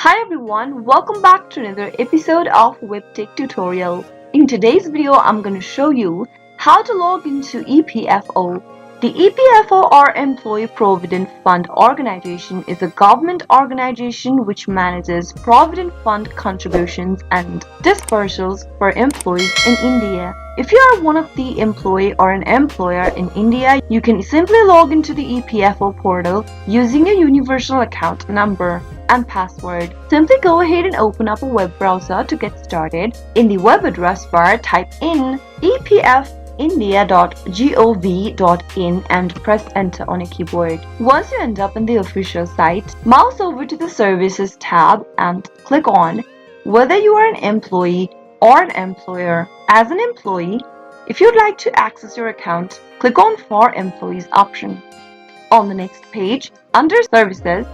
Hi everyone, welcome back to another episode of Webtech Tutorial. In today's video, I'm going to show you how to log into EPFO. The EPFO or Employee Provident Fund organization is a government organization which manages provident fund contributions and dispersals for employees in India. If you are one of the employee or an employer in India, you can simply log into the EPFO portal using a universal account number and password. Simply go ahead and open up a web browser to get started. In the web address bar, type in epfindia.gov.in and press enter on a keyboard. Once you end up in the official site, mouse over to the Services tab and click on whether you are an employee or an employer. As an employee, if you'd like to access your account, click on For Employees option. On the next page, under Services,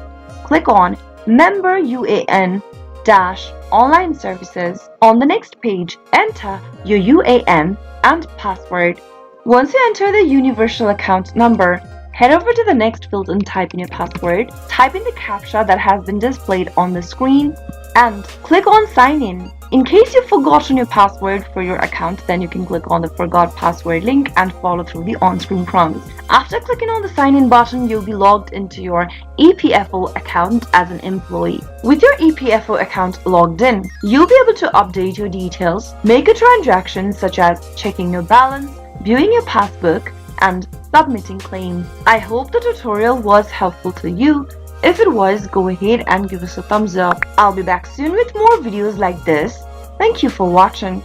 click on Member UAN-Online Services. On the next page, enter your UAN and password. Once you enter the universal account number, head over to the next field and type in your password. Type in the CAPTCHA that has been displayed on the screen and click on Sign In. In case you've forgotten your password for your account, then you can click on the Forgot Password link and follow through the on-screen prompts. After clicking on the Sign In button, you'll be logged into your EPFO account as an employee. With your EPFO account logged in, you'll be able to update your details, make a transaction such as checking your balance, viewing your passbook, and submitting claims. I hope the tutorial was helpful to you. If it was, go ahead and give us a thumbs up. I'll be back soon with more videos like this. Thank you for watching.